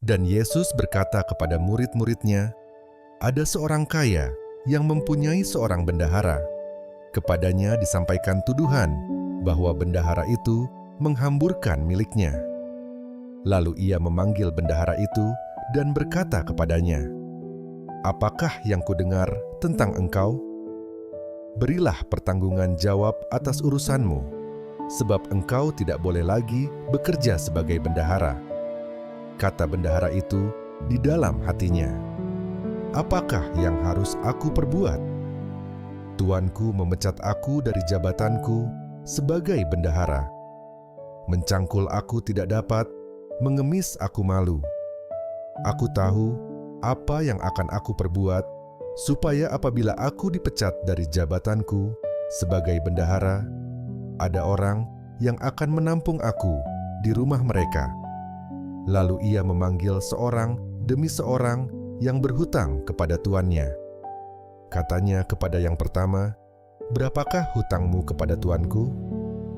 Dan Yesus berkata kepada murid-muridnya, "Ada seorang kaya yang mempunyai seorang bendahara. Kepadanya disampaikan tuduhan bahwa bendahara itu menghamburkan miliknya. Lalu ia memanggil bendahara itu dan berkata kepadanya, 'Apakah yang kudengar tentang engkau? Berilah pertanggungan jawab atas urusanmu, sebab engkau tidak boleh lagi bekerja sebagai bendahara.' Kata bendahara itu di dalam hatinya, 'Apakah yang harus aku perbuat? Tuanku memecat aku dari jabatanku sebagai bendahara. Mencangkul aku tidak dapat, mengemis aku malu. Aku tahu apa yang akan aku perbuat, supaya apabila aku dipecat dari jabatanku sebagai bendahara, ada orang yang akan menampung aku di rumah mereka.' Lalu ia memanggil seorang demi seorang yang berhutang kepada tuannya. Katanya kepada yang pertama, 'Berapakah hutangmu kepada tuanku?'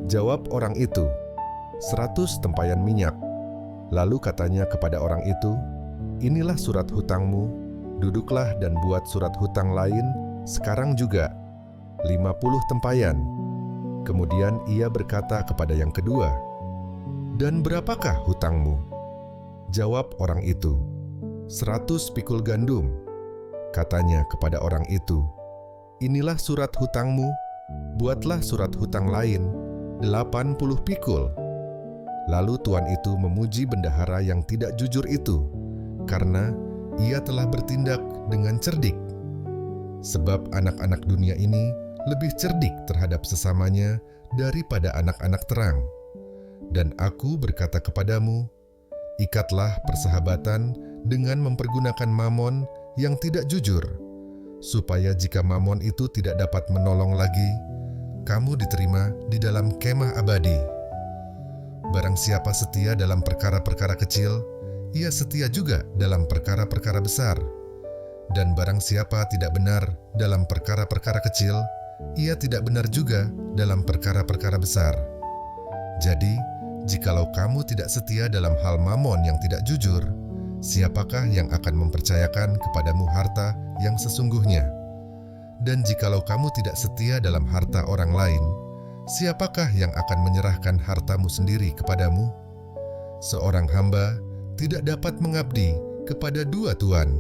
Jawab orang itu, 100 tempayan minyak. Lalu katanya kepada orang itu, 'Inilah surat hutangmu, duduklah dan buat surat hutang lain sekarang juga, 50 tempayan.' Kemudian ia berkata kepada yang kedua, 'Dan berapakah hutangmu?' Jawab orang itu, 100 pikul gandum. Katanya kepada orang itu, 'Inilah surat hutangmu, buatlah surat hutang lain, 80 pikul.' Lalu tuan itu memuji bendahara yang tidak jujur itu, karena ia telah bertindak dengan cerdik. Sebab anak-anak dunia ini lebih cerdik terhadap sesamanya daripada anak-anak terang. Dan aku berkata kepadamu, ikatlah persahabatan dengan mempergunakan mamon yang tidak jujur, supaya jika mamon itu tidak dapat menolong lagi, kamu diterima di dalam kemah abadi. Barang siapa setia dalam perkara-perkara kecil, ia setia juga dalam perkara-perkara besar. Dan barang siapa tidak benar dalam perkara-perkara kecil, ia tidak benar juga dalam perkara-perkara besar. Jadi, jikalau kamu tidak setia dalam hal mamon yang tidak jujur, siapakah yang akan mempercayakan kepadamu harta yang sesungguhnya? Dan jikalau kamu tidak setia dalam harta orang lain, siapakah yang akan menyerahkan hartamu sendiri kepadamu? Seorang hamba tidak dapat mengabdi kepada dua tuan.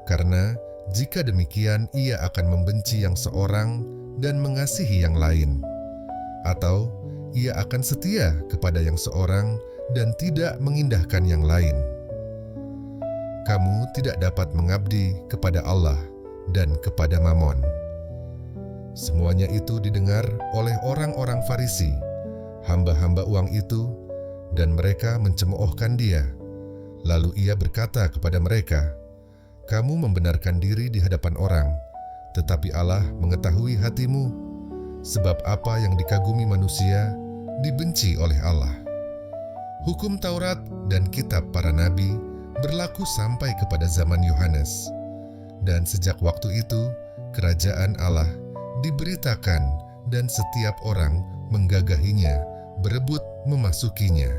Karena jika demikian ia akan membenci yang seorang dan mengasihi yang lain, atau ia akan setia kepada yang seorang dan tidak mengindahkan yang lain. Kamu tidak dapat mengabdi kepada Allah dan kepada Mamon." Semuanya itu didengar oleh orang-orang Farisi, hamba-hamba uang itu, dan mereka mencemoohkan dia. Lalu ia berkata kepada mereka, "Kamu membenarkan diri di hadapan orang, tetapi Allah mengetahui hatimu, sebab apa yang dikagumi manusia dibenci oleh Allah. Hukum Taurat dan kitab para nabi berlaku sampai kepada zaman Yohanes, dan sejak waktu itu kerajaan Allah diberitakan dan setiap orang menggagahinya, berebut memasukinya.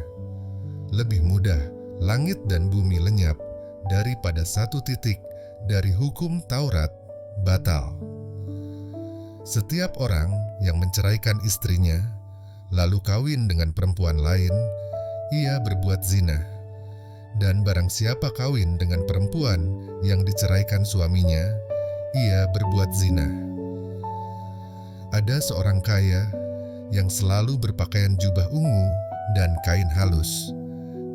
Lebih mudah langit dan bumi lenyap daripada satu titik dari hukum Taurat batal. Setiap orang yang menceraikan istrinya lalu kawin dengan perempuan lain, ia berbuat zina. Dan barang siapa kawin dengan perempuan yang diceraikan suaminya, ia berbuat zina. Ada seorang kaya yang selalu berpakaian jubah ungu dan kain halus,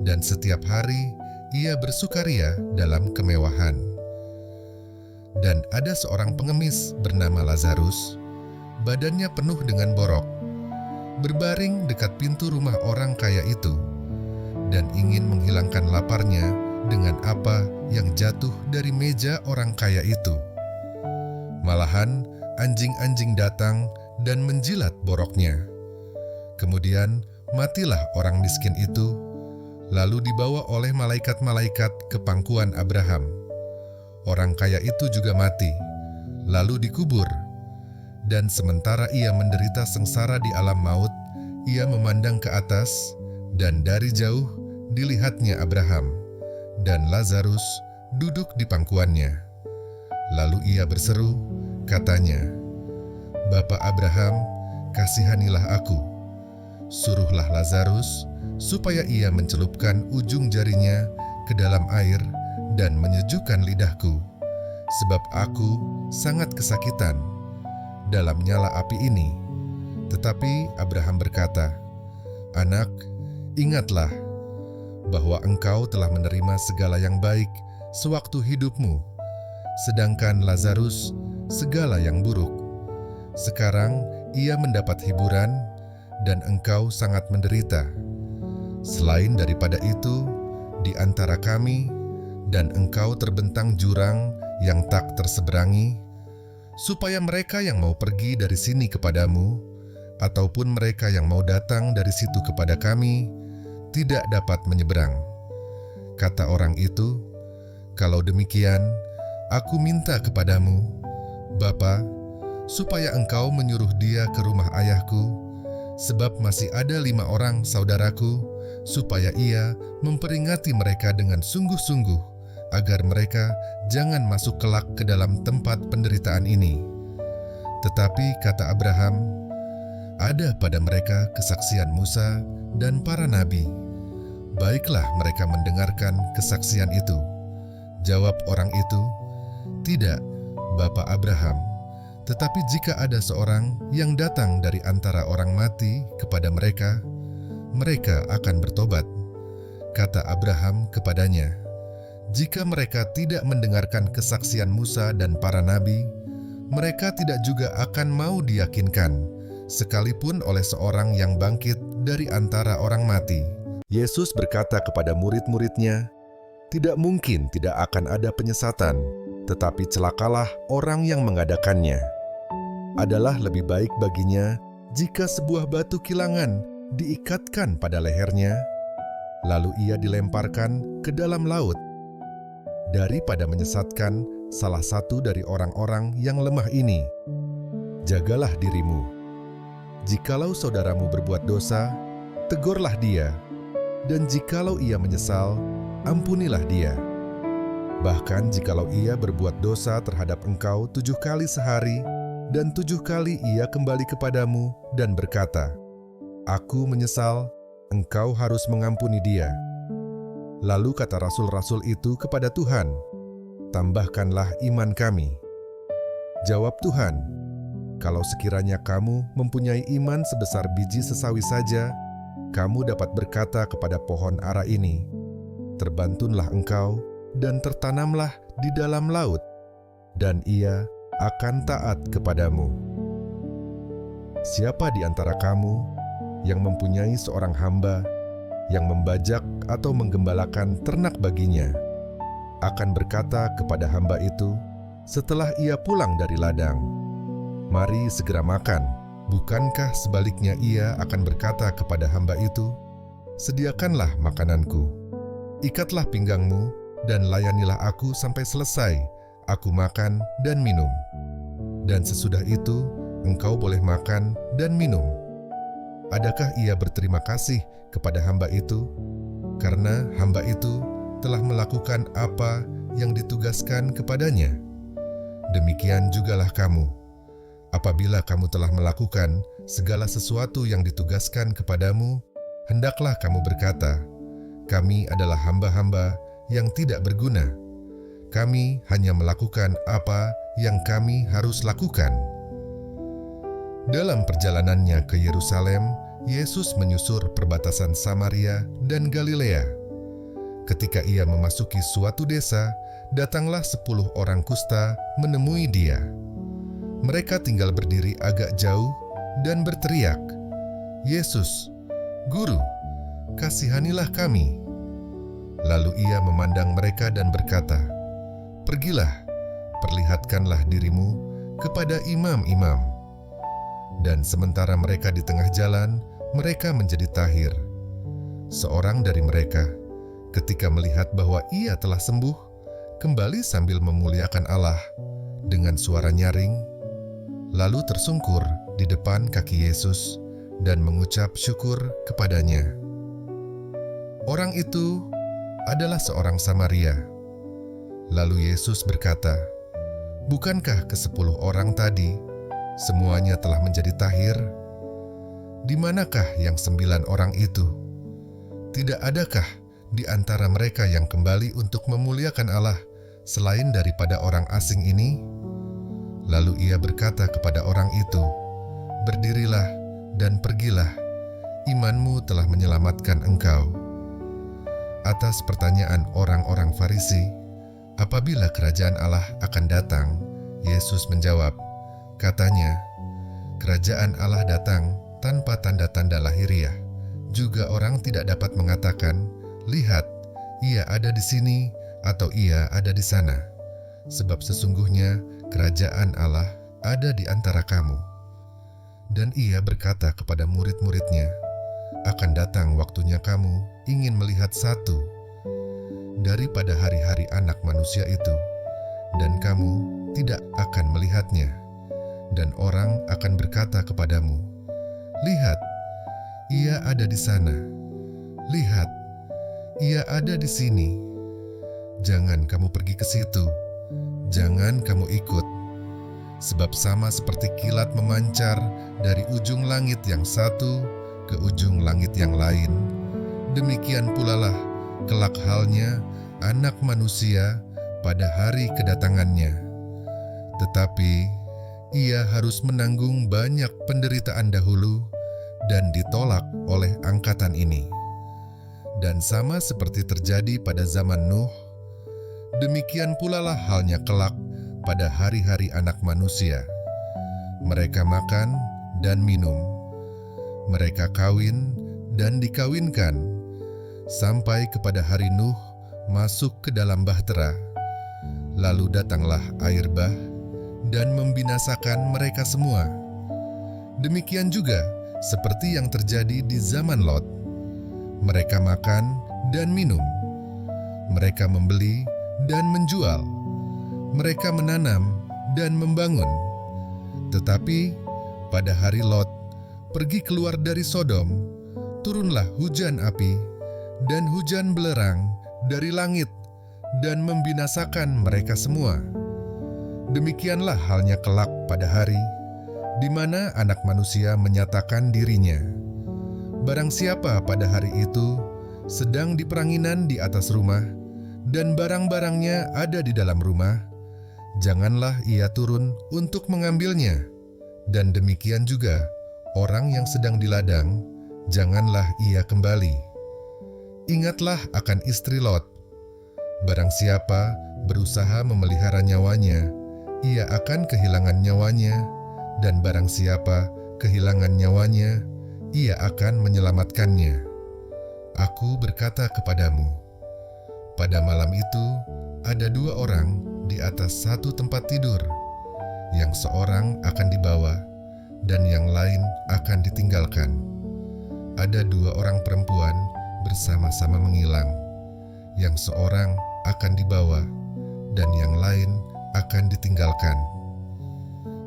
dan setiap hari ia bersukaria dalam kemewahan. Dan ada seorang pengemis bernama Lazarus, badannya penuh dengan borok, berbaring dekat pintu rumah orang kaya itu, dan ingin menghilangkan laparnya dengan apa yang jatuh dari meja orang kaya itu. Malahan anjing-anjing datang dan menjilat boroknya. Kemudian matilah orang miskin itu, lalu dibawa oleh malaikat-malaikat ke pangkuan Abraham. Orang kaya itu juga mati, lalu dikubur. Dan sementara ia menderita sengsara di alam maut, ia memandang ke atas, dan dari jauh dilihatnya Abraham, dan Lazarus duduk di pangkuannya. Lalu ia berseru, katanya, "Bapa Abraham, kasihanilah aku. Suruhlah Lazarus supaya ia mencelupkan ujung jarinya ke dalam air dan menyejukkan lidahku, sebab aku sangat kesakitan dalam nyala api ini." Tetapi Abraham berkata, "Anak, ingatlah bahwa engkau telah menerima segala yang baik sewaktu hidupmu, sedangkan Lazarus segala yang buruk. Sekarang ia mendapat hiburan, dan engkau sangat menderita. Selain daripada itu, di antara kami dan engkau terbentang jurang yang tak terseberangi, supaya mereka yang mau pergi dari sini kepadamu, ataupun mereka yang mau datang dari situ kepada kami, tidak dapat menyeberang." Kata orang itu, "Kalau demikian, aku minta kepadamu, Bapa, supaya engkau menyuruh dia ke rumah ayahku, sebab masih ada 5 orang saudaraku, supaya ia memperingati mereka dengan sungguh-sungguh, agar mereka jangan masuk kelak ke dalam tempat penderitaan ini." Tetapi kata Abraham, "Ada pada mereka kesaksian Musa dan para nabi. Baiklah mereka mendengarkan kesaksian itu." Jawab orang itu, "Tidak, Bapa Abraham, tetapi jika ada seorang yang datang dari antara orang mati kepada mereka, mereka akan bertobat." Kata Abraham kepadanya, "Jika mereka tidak mendengarkan kesaksian Musa dan para nabi, mereka tidak juga akan mau diyakinkan, sekalipun oleh seorang yang bangkit dari antara orang mati." Yesus berkata kepada murid-muridnya, "Tidak mungkin tidak akan ada penyesatan, tetapi celakalah orang yang mengadakannya. Adalah lebih baik baginya jika sebuah batu kilangan diikatkan pada lehernya, lalu ia dilemparkan ke dalam laut, daripada menyesatkan salah satu dari orang-orang yang lemah ini. Jagalah dirimu. Jikalau saudaramu berbuat dosa, tegurlah dia, dan jikalau ia menyesal, ampunilah dia. Bahkan jikalau ia berbuat dosa terhadap engkau 7 kali sehari, dan 7 kali ia kembali kepadamu dan berkata, 'Aku menyesal,' engkau harus mengampuni dia." Lalu kata rasul-rasul itu kepada Tuhan, "Tambahkanlah iman kami." Jawab Tuhan, "Kalau sekiranya kamu mempunyai iman sebesar biji sesawi saja, kamu dapat berkata kepada pohon ara ini, 'Terbantunlah engkau dan tertanamlah di dalam laut,' dan ia akan taat kepadamu. Siapa di antara kamu yang mempunyai seorang hamba yang membajak atau menggembalakan ternak baginya, akan berkata kepada hamba itu setelah ia pulang dari ladang, 'Mari segera makan'? Bukankah sebaliknya ia akan berkata kepada hamba itu, 'Sediakanlah makananku, ikatlah pinggangmu, dan layanilah aku sampai selesai, aku makan dan minum. Dan sesudah itu, engkau boleh makan dan minum.' Adakah ia berterima kasih kepada hamba itu, karena hamba itu telah melakukan apa yang ditugaskan kepadanya? Demikian jugalah kamu. Apabila kamu telah melakukan segala sesuatu yang ditugaskan kepadamu, hendaklah kamu berkata, 'Kami adalah hamba-hamba yang tidak berguna. Kami hanya melakukan apa yang kami harus lakukan.'" Dalam perjalanannya ke Yerusalem, Yesus menyusur perbatasan Samaria dan Galilea. Ketika ia memasuki suatu desa, datanglah 10 orang kusta menemui dia. Mereka tinggal berdiri agak jauh dan berteriak, "Yesus, Guru, kasihanilah kami." Lalu ia memandang mereka dan berkata, "Pergilah, perlihatkanlah dirimu kepada imam-imam." Dan sementara mereka di tengah jalan, mereka menjadi tahir. Seorang dari mereka, ketika melihat bahwa ia telah sembuh, kembali sambil memuliakan Allah dengan suara nyaring, lalu tersungkur di depan kaki Yesus dan mengucap syukur kepadanya. Orang itu adalah seorang Samaria. Lalu Yesus berkata, "Bukankah ke-10 orang tadi semuanya telah menjadi tahir? Di manakah yang 9 orang itu? Tidak adakah di antara mereka yang kembali untuk memuliakan Allah selain daripada orang asing ini?" Lalu ia berkata kepada orang itu, "Berdirilah dan pergilah, imanmu telah menyelamatkan engkau." Atas pertanyaan orang-orang Farisi, apabila kerajaan Allah akan datang, Yesus menjawab, katanya, "Kerajaan Allah datang tanpa tanda-tanda lahiriah. Juga orang tidak dapat mengatakan, 'Lihat, ia ada di sini,' atau 'ia ada di sana.' Sebab sesungguhnya kerajaan Allah ada di antara kamu." Dan ia berkata kepada murid-muridnya, "Akan datang waktunya kamu ingin melihat satu daripada hari-hari Anak Manusia itu, dan kamu tidak akan melihatnya. Dan orang akan berkata kepadamu, 'Lihat, ia ada di sana. Lihat, ia ada di sini.' Jangan kamu pergi ke situ, jangan kamu ikut. Sebab sama seperti kilat memancar dari ujung langit yang satu ke ujung langit yang lain, demikian pula lah kelak halnya Anak Manusia pada hari kedatangannya. Tetapi ia harus menanggung banyak penderitaan dahulu dan ditolak oleh angkatan ini. Dan sama seperti terjadi pada zaman Nuh, demikian pula lah halnya kelak pada hari-hari Anak Manusia. Mereka makan dan minum, mereka kawin dan dikawinkan, sampai kepada hari Nuh masuk ke dalam bahtera. Lalu datanglah air bah dan membinasakan mereka semua. Demikian juga seperti yang terjadi di zaman Lot. Mereka makan dan minum, mereka membeli dan menjual, mereka menanam dan membangun. Tetapi pada hari Lot pergi keluar dari Sodom, turunlah hujan api dan hujan belerang dari langit dan membinasakan mereka semua. Demikianlah halnya kelak pada hari di mana Anak Manusia menyatakan dirinya. Barang siapa pada hari itu sedang di peranginan di atas rumah dan barang-barangnya ada di dalam rumah, janganlah ia turun untuk mengambilnya. Dan demikian juga orang yang sedang di ladang, janganlah ia kembali. Ingatlah akan istri Lot. Barang siapa berusaha memelihara nyawanya, ia akan kehilangan nyawanya, dan barang siapa kehilangan nyawanya, ia akan menyelamatkannya. Aku berkata kepadamu, pada malam itu ada 2 orang di atas satu tempat tidur, yang seorang akan dibawa dan yang lain akan ditinggalkan. Ada 2 orang perempuan bersama-sama mengilang, yang seorang akan dibawa dan yang lain akan ditinggalkan.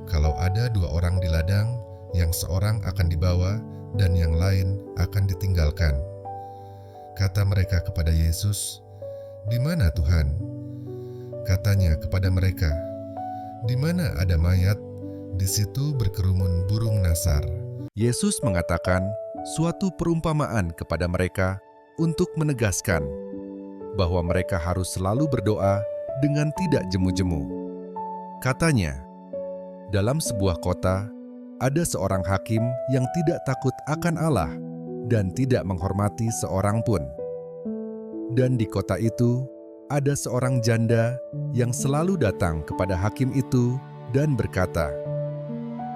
Kalau ada 2 orang di ladang, yang seorang akan dibawa dan yang lain akan ditinggalkan. Kata mereka kepada Yesus, "Di mana Tuhan?" Katanya kepada mereka, "Di mana ada mayat, di situ berkerumun burung nasar." Yesus mengatakan suatu perumpamaan kepada mereka untuk menegaskan bahwa mereka harus selalu berdoa dengan tidak jemu-jemu. Katanya, dalam sebuah kota ada seorang hakim yang tidak takut akan Allah dan tidak menghormati seorang pun. Dan di kota itu ada seorang janda yang selalu datang kepada hakim itu dan berkata,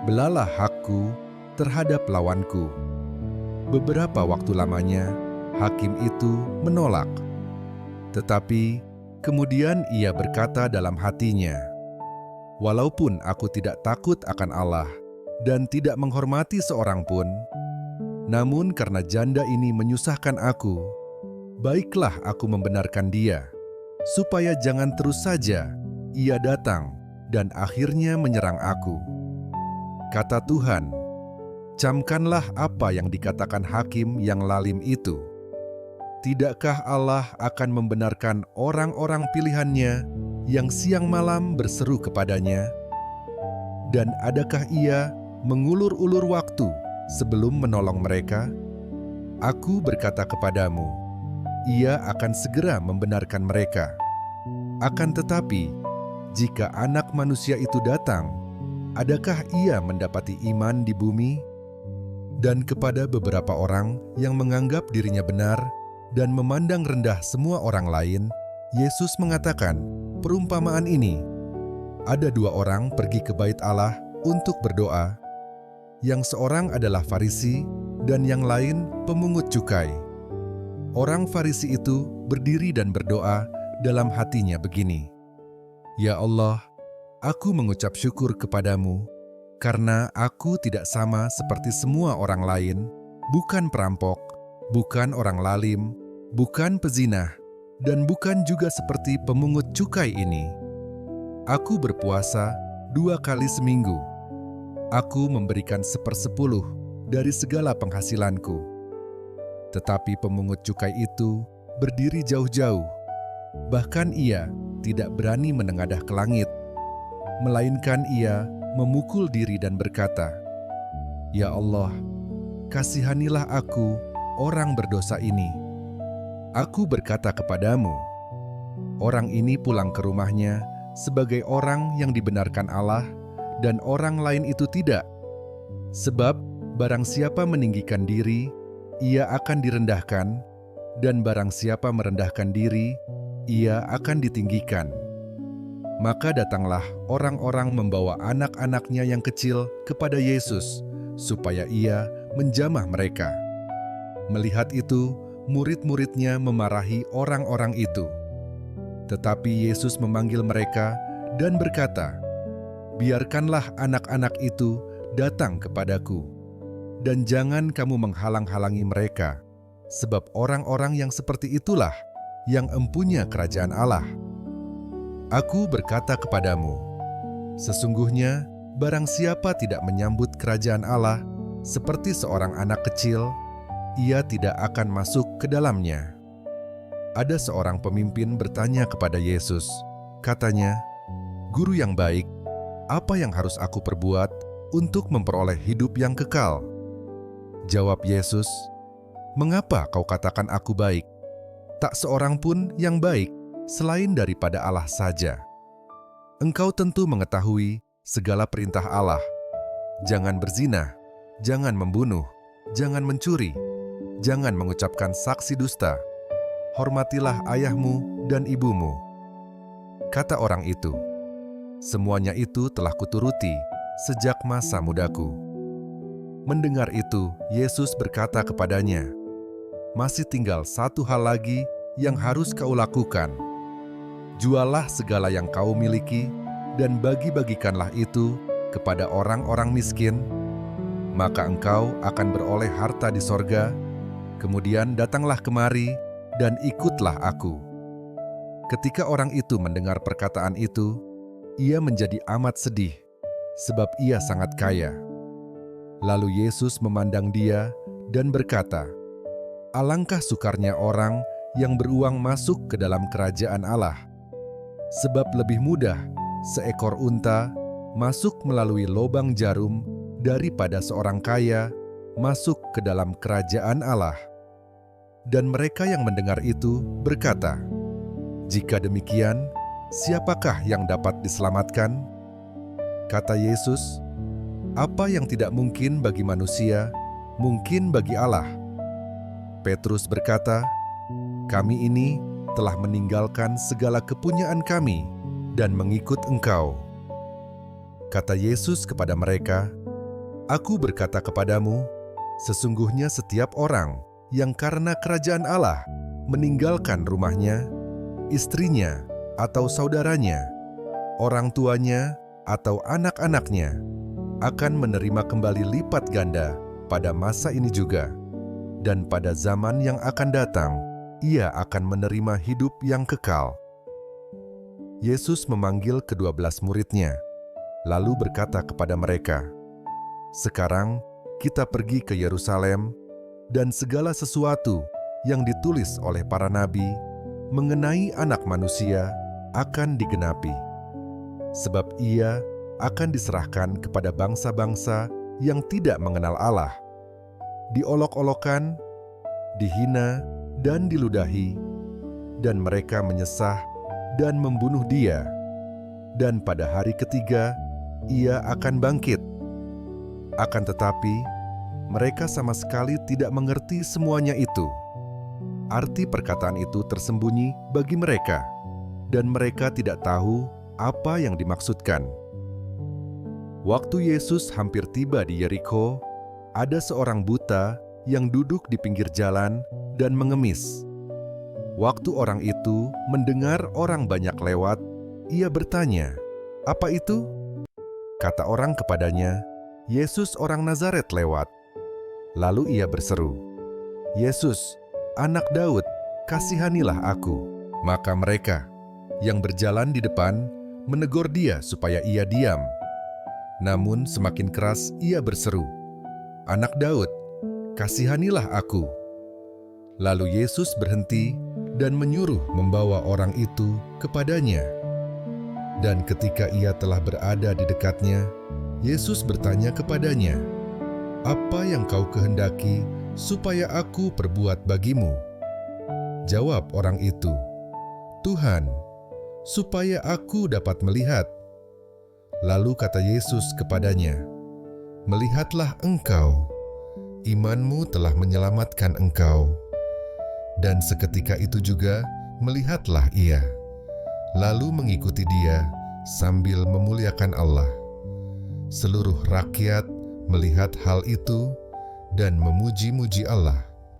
"Belalah hakku terhadap lawanku." Beberapa waktu lamanya, hakim itu menolak. Tetapi kemudian ia berkata dalam hatinya, "Walaupun aku tidak takut akan Allah dan tidak menghormati seorang pun, namun karena janda ini menyusahkan aku, baiklah aku membenarkan dia, supaya jangan terus saja ia datang dan akhirnya menyerang aku." Kata Tuhan, "Camkanlah apa yang dikatakan hakim yang lalim itu. tidakkah Allah akan membenarkan orang-orang pilihannya yang siang malam berseru kepadanya? Dan adakah Ia mengulur-ulur waktu sebelum menolong mereka? Aku berkata kepadamu, Ia akan segera membenarkan mereka. Akan tetapi, jika Anak Manusia itu datang, adakah Ia mendapati iman di bumi? Dan kepada beberapa orang yang menganggap dirinya benar dan memandang rendah semua orang lain, Yesus mengatakan perumpamaan ini. Ada dua orang pergi ke bait Allah untuk berdoa. Yang seorang adalah Farisi dan yang lain pemungut cukai. Orang Farisi itu berdiri dan berdoa dalam hatinya begini, "Ya Allah, aku mengucap syukur kepadamu, karena aku tidak sama seperti semua orang lain, bukan perampok, bukan orang lalim, bukan pezinah, dan bukan juga seperti pemungut cukai ini. Aku berpuasa 2 kali seminggu. Aku memberikan 1/10 dari segala penghasilanku." Tetapi pemungut cukai itu berdiri jauh-jauh. Bahkan ia tidak berani menengadah ke langit, melainkan ia memukul diri dan berkata, "Ya Allah, kasihanilah aku, orang berdosa ini." Aku berkata kepadamu, orang ini pulang ke rumahnya sebagai orang yang dibenarkan Allah, dan orang lain itu tidak. Sebab barang siapa meninggikan diri, ia akan direndahkan, dan barang siapa merendahkan diri, ia akan ditinggikan. Maka datanglah orang-orang membawa anak-anaknya yang kecil kepada Yesus, supaya ia menjamah mereka. Melihat itu, murid-muridnya memarahi orang-orang itu. Tetapi Yesus memanggil mereka dan berkata, "Biarkanlah anak-anak itu datang kepadaku, dan jangan kamu menghalang-halangi mereka, sebab orang-orang yang seperti itulah yang empunya kerajaan Allah. Aku berkata kepadamu, sesungguhnya barang siapa tidak menyambut kerajaan Allah seperti seorang anak kecil, ia tidak akan masuk ke dalamnya." Ada seorang pemimpin bertanya kepada Yesus, katanya, "Guru yang baik, apa yang harus aku perbuat untuk memperoleh hidup yang kekal?" Jawab Yesus, "Mengapa kau katakan aku baik? Tak seorang pun yang baik selain daripada Allah saja. Engkau tentu mengetahui segala perintah Allah. Jangan berzina, jangan membunuh, jangan mencuri, jangan mengucapkan saksi dusta, hormatilah ayahmu dan ibumu." Kata orang itu, "Semuanya itu telah kuturuti sejak masa mudaku." Mendengar itu, Yesus berkata kepadanya, "Masih tinggal satu hal lagi yang harus kau lakukan. Jualah segala yang kau miliki dan bagi-bagikanlah itu kepada orang-orang miskin, maka engkau akan beroleh harta di sorga. Kemudian datanglah kemari dan ikutlah aku." Ketika orang itu mendengar perkataan itu, ia menjadi amat sedih, sebab ia sangat kaya. Lalu Yesus memandang dia dan berkata, "Alangkah sukarnya orang yang beruang masuk ke dalam kerajaan Allah. Sebab lebih mudah seekor unta masuk melalui lobang jarum daripada seorang kaya masuk ke dalam kerajaan Allah." Dan mereka yang mendengar itu berkata, "Jika demikian, siapakah yang dapat diselamatkan?" Kata Yesus, "Apa yang tidak mungkin bagi manusia, mungkin bagi Allah." Petrus berkata, "Kami ini telah meninggalkan segala kepunyaan kami dan mengikut Engkau." Kata Yesus kepada mereka, "Aku berkata kepadamu, sesungguhnya setiap orang yang karena kerajaan Allah meninggalkan rumahnya, istrinya atau saudaranya, orang tuanya atau anak-anaknya, akan menerima kembali lipat ganda pada masa ini juga, dan pada zaman yang akan datang, ia akan menerima hidup yang kekal." Yesus memanggil ke-12 muridnya, lalu berkata kepada mereka, "Sekarang kita pergi ke Yerusalem, dan segala sesuatu yang ditulis oleh para nabi mengenai Anak Manusia akan digenapi. Sebab ia akan diserahkan kepada bangsa-bangsa yang tidak mengenal Allah, diolok-olokkan, dihina, dan diludahi, dan mereka menyesah dan membunuh Dia, dan pada hari ketiga Ia akan bangkit. Akan tetapi, mereka sama sekali tidak mengerti semuanya itu. Arti perkataan itu tersembunyi bagi mereka, dan mereka tidak tahu apa yang dimaksudkan. Waktu Yesus hampir tiba di Yerikho, ada seorang buta yang duduk di pinggir jalan dan mengemis. Waktu orang itu mendengar orang banyak lewat, ia bertanya, "Apa itu?" Kata orang kepadanya, "Yesus orang Nazaret lewat." Lalu ia berseru, "Yesus, Anak Daud, kasihanilah aku." Maka mereka yang berjalan di depan menegur dia supaya ia diam. Namun semakin keras ia berseru, "Anak Daud, kasihanilah aku." Lalu Yesus berhenti dan menyuruh membawa orang itu kepadanya. Dan ketika ia telah berada di dekatnya, Yesus bertanya kepadanya, "Apa yang kau kehendaki supaya aku perbuat bagimu?" Jawab orang itu, "Tuhan, supaya aku dapat melihat." Lalu kata Yesus kepadanya, "Melihatlah engkau, imanmu telah menyelamatkan engkau." Dan seketika itu juga melihatlah ia, lalu mengikuti dia sambil memuliakan Allah. Seluruh rakyat melihat hal itu dan memuji-muji Allah.